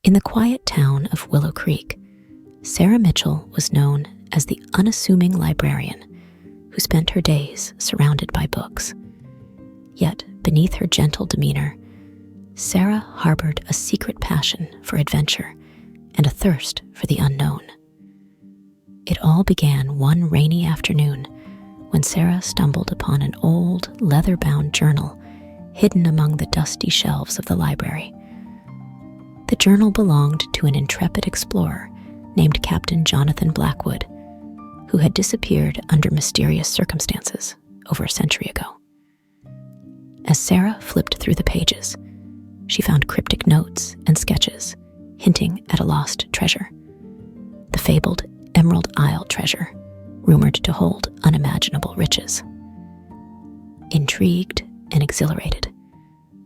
In the quiet town of Willow Creek, Sara Mitchell was known as the unassuming librarian who spent her days surrounded by books. Yet, beneath her gentle demeanor, Sara harbored a secret passion for adventure and a thirst for the unknown. It all began one rainy afternoon when Sara stumbled upon an old, leather-bound journal hidden among the dusty shelves of the library. The journal belonged to an intrepid explorer named Captain Jonathan Blackwood, who had disappeared under mysterious circumstances over a century ago. As Sara flipped through the pages, she found cryptic notes and sketches hinting at a lost treasure, the fabled Emerald Isle treasure, rumored to hold unimaginable riches. Intrigued and exhilarated,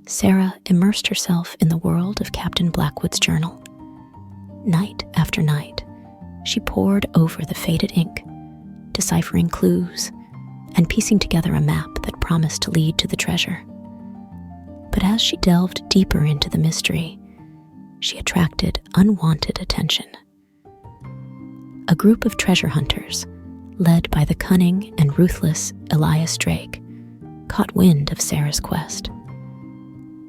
Sara immersed herself in the world of Captain Blackwood's journal. Night after night, she pored over the faded ink, deciphering clues and piecing together a map that promised to lead to the treasure. But as she delved deeper into the mystery, she attracted unwanted attention. A group of treasure hunters, led by the cunning and ruthless Elias Drake, caught wind of Sara's quest.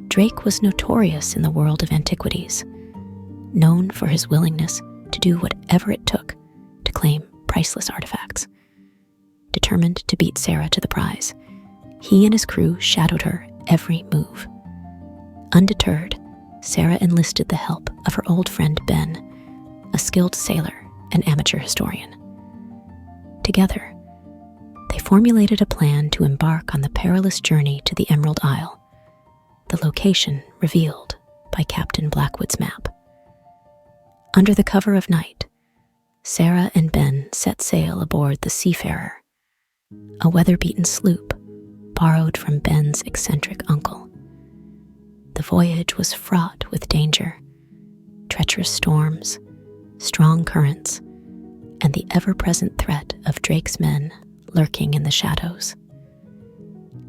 Drake was notorious in the world of antiquities, known for his willingness to do whatever it took to claim priceless artifacts. Determined to beat Sara to the prize, he and his crew shadowed her every move. Undeterred, Sara enlisted the help of her old friend Ben, a skilled sailor and amateur historian. Together, they formulated a plan to embark on the perilous journey to the Emerald Isle, the location revealed by Captain Blackwood's map. Under the cover of night, Sara and Ben set sail aboard the Seafarer, a weather-beaten sloop borrowed from Ben's eccentric uncle. The voyage was fraught with danger, treacherous storms, strong currents, and the ever-present threat of Drake's men lurking in the shadows.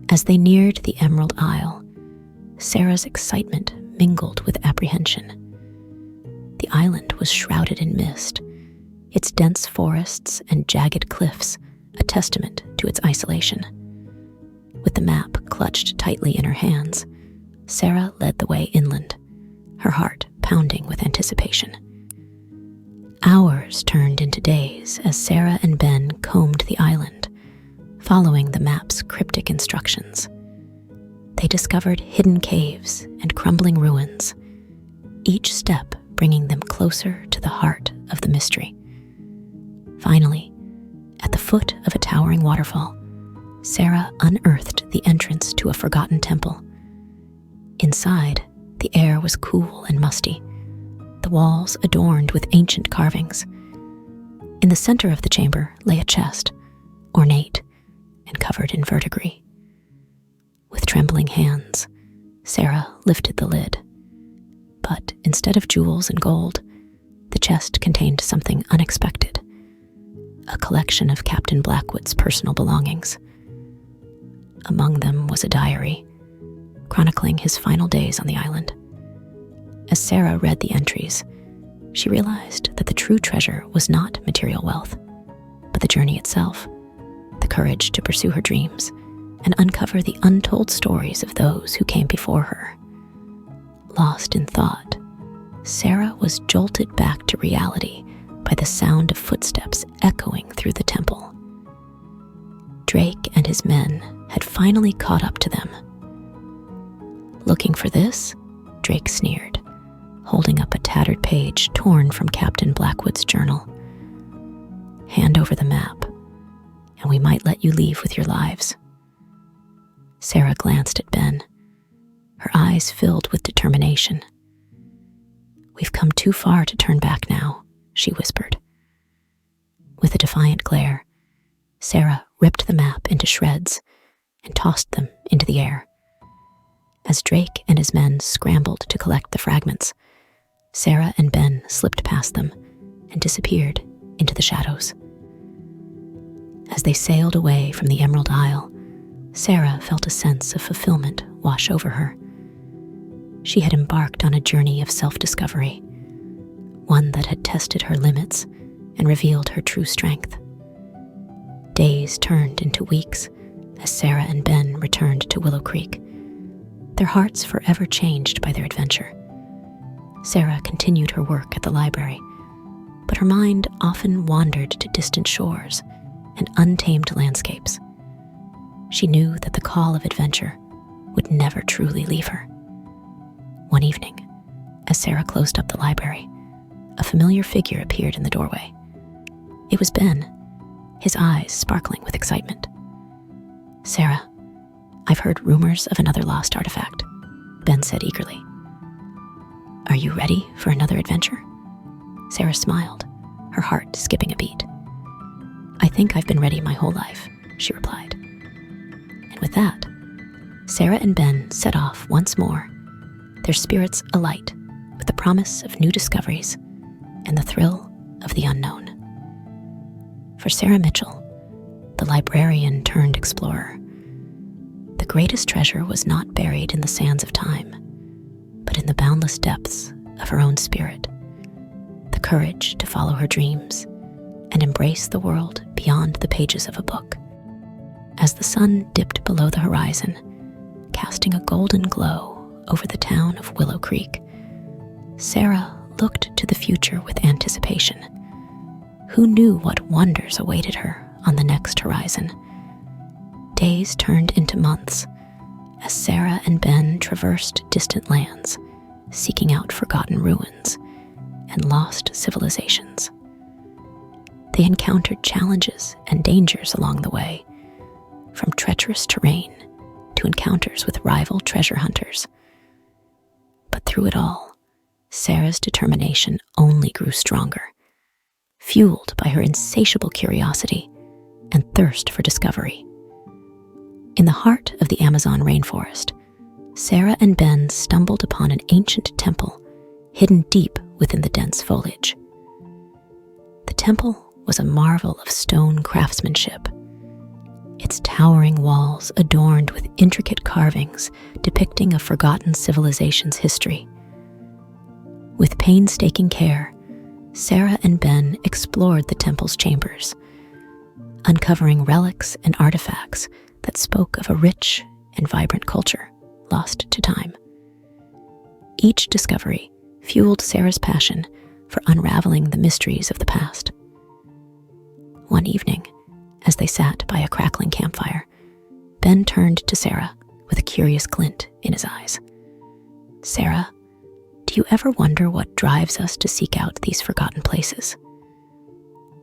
As they neared the Emerald Isle, Sara's excitement mingled with apprehension. The island was shrouded in mist, its dense forests and jagged cliffs a testament to its isolation. With the map clutched tightly in her hands, Sara led the way inland, her heart pounding with anticipation. Hours turned into days as Sara and Ben combed the island, following the map's cryptic instructions. They discovered hidden caves and crumbling ruins, each step bringing them closer to the heart of the mystery. Finally, at the foot of a towering waterfall, Sara unearthed the entrance to a forgotten temple. Inside, the air was cool and musty, the walls adorned with ancient carvings. In the center of the chamber lay a chest, ornate and covered in verdigris. With trembling hands, Sara lifted the lid. But instead of jewels and gold, the chest contained something unexpected, a collection of Captain Blackwood's personal belongings. Among them was a diary, chronicling his final days on the island. As Sara read the entries, she realized that the true treasure was not material wealth, but the journey itself, the courage to pursue her dreams and uncover the untold stories of those who came before her. Lost in thought, Sara was jolted back to reality by the sound of footsteps echoing through the temple. Drake and his men had finally caught up to them. "Looking for this?" Drake sneered, holding up a tattered page torn from Captain Blackwood's journal. "Hand over the map, and we might let you leave with your lives." Sara glanced at Ben, her eyes filled with determination. "We've come too far to turn back now," she whispered. With a defiant glare, Sara ripped the map into shreds and tossed them into the air. As Drake and his men scrambled to collect the fragments, Sara and Ben slipped past them and disappeared into the shadows. As they sailed away from the Emerald Isle, Sara felt a sense of fulfillment wash over her. She had embarked on a journey of self-discovery, one that had tested her limits and revealed her true strength. Days turned into weeks as Sara and Ben returned to Willow Creek, their hearts forever changed by their adventure. Sara continued her work at the library, but her mind often wandered to distant shores and untamed landscapes. She knew that the call of adventure would never truly leave her. One evening, as Sara closed up the library, a familiar figure appeared in the doorway. It was Ben, his eyes sparkling with excitement. "Sara, I've heard rumors of another lost artifact," Ben said eagerly. "Are you ready for another adventure?" Sara smiled, her heart skipping a beat. "I think I've been ready my whole life," she replied. And with that, Sara and Ben set off once more, their spirits alight with the promise of new discoveries and the thrill of the unknown. For Sara Mitchell, the librarian turned explorer, the greatest treasure was not buried in the sands of time, but in the boundless depths of her own spirit, the courage to follow her dreams and embrace the world beyond the pages of a book. As the sun dipped below the horizon, casting a golden glow over the town of Willow Creek, Sara looked to the future with anticipation. Who knew what wonders awaited her on the next horizon? Days turned into months as Sara and Ben traversed distant lands, seeking out forgotten ruins and lost civilizations. They encountered challenges and dangers along the way, from treacherous terrain to encounters with rival treasure hunters. But through it all, Sara's determination only grew stronger, fueled by her insatiable curiosity and thirst for discovery. In the heart of the Amazon rainforest, Sara and Ben stumbled upon an ancient temple hidden deep within the dense foliage. The temple was a marvel of stone craftsmanship, its towering walls adorned with intricate carvings depicting a forgotten civilization's history. With painstaking care, Sara and Ben explored the temple's chambers, uncovering relics and artifacts that spoke of a rich and vibrant culture lost to time. Each discovery fueled Sara's passion for unraveling the mysteries of the past. One evening, as they sat by a crackling campfire, Ben turned to Sara with a curious glint in his eyes. "Sara, do you ever wonder what drives us to seek out these forgotten places?"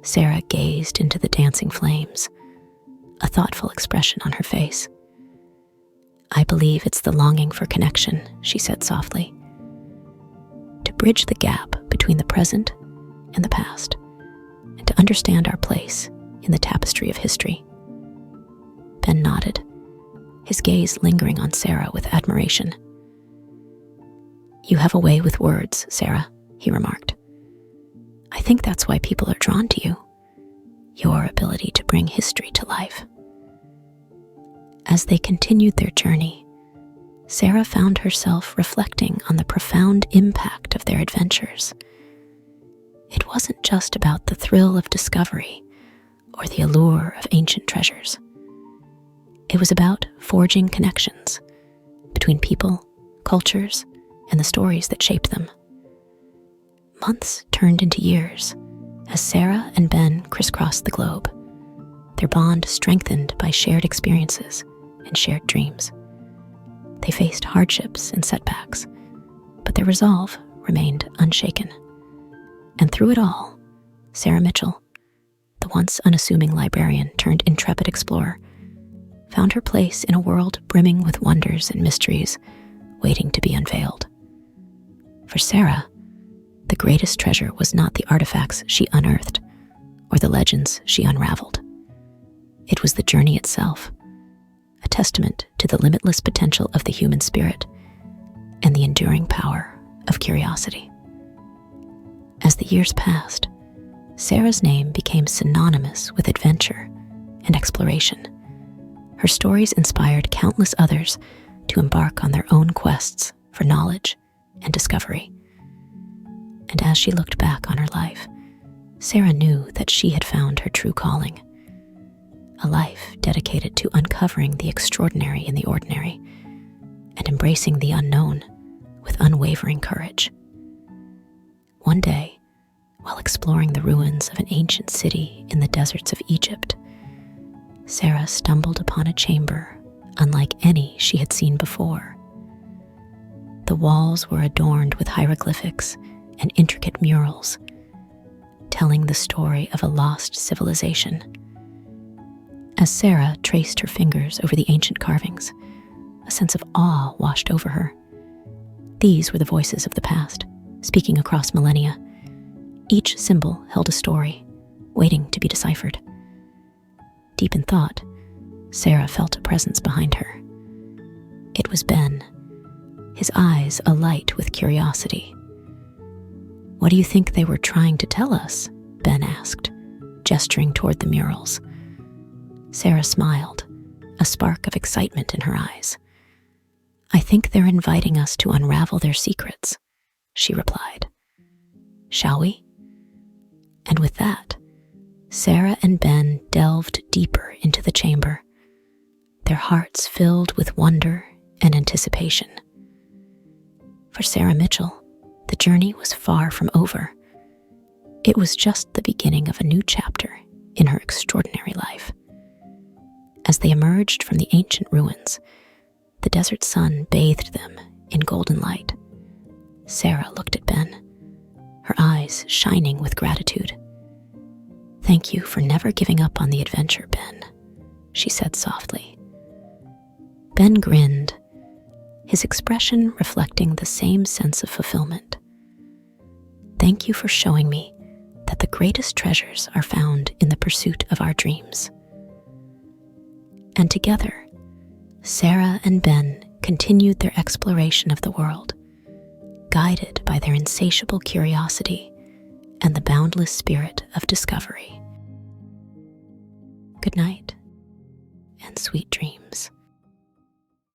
Sara gazed into the dancing flames, a thoughtful expression on her face. "I believe it's the longing for connection," she said softly. "To bridge the gap between the present and the past, and to understand our place in the tapestry of history." Ben nodded, his gaze lingering on Sara with admiration. "You have a way with words, Sara," he remarked. "I think that's why people are drawn to you, your ability to bring history to life." As they continued their journey, Sara found herself reflecting on the profound impact of their adventures. It wasn't just about the thrill of discovery or the allure of ancient treasures. It was about forging connections between people, cultures, and the stories that shaped them. Months turned into years as Sara and Ben crisscrossed the globe, their bond strengthened by shared experiences and shared dreams. They faced hardships and setbacks, but their resolve remained unshaken. And through it all, Sara Mitchell, the once unassuming librarian turned intrepid explorer, found her place in a world brimming with wonders and mysteries waiting to be unveiled. For Sara, the greatest treasure was not the artifacts she unearthed or the legends she unraveled. It was the journey itself, a testament to the limitless potential of the human spirit and the enduring power of curiosity. As the years passed, Sara's name became synonymous with adventure and exploration. Her stories inspired countless others to embark on their own quests for knowledge and discovery. And as she looked back on her life, Sara knew that she had found her true calling, a life dedicated to uncovering the extraordinary in the ordinary and embracing the unknown with unwavering courage. One day, while exploring the ruins of an ancient city in the deserts of Egypt, Sara stumbled upon a chamber unlike any she had seen before. The walls were adorned with hieroglyphics and intricate murals, telling the story of a lost civilization. As Sara traced her fingers over the ancient carvings, a sense of awe washed over her. These were the voices of the past, speaking across millennia. Each symbol held a story, waiting to be deciphered. Deep in thought, Sara felt a presence behind her. It was Ben, his eyes alight with curiosity. "What do you think they were trying to tell us?" Ben asked, gesturing toward the murals. Sara smiled, a spark of excitement in her eyes. "I think they're inviting us to unravel their secrets," she replied. "Shall we?" And with that, Sara and Ben delved deeper into the chamber, their hearts filled with wonder and anticipation. For Sara Mitchell, the journey was far from over. It was just the beginning of a new chapter in her extraordinary life. As they emerged from the ancient ruins, the desert sun bathed them in golden light. Sara looked at Ben, her eyes shining with gratitude. "Thank you for never giving up on the adventure, Ben," she said softly. Ben grinned, his expression reflecting the same sense of fulfillment. "Thank you for showing me that the greatest treasures are found in the pursuit of our dreams." And together, Sara and Ben continued their exploration of the world, guided by their insatiable curiosity and the boundless spirit of discovery. Good night, and sweet dreams.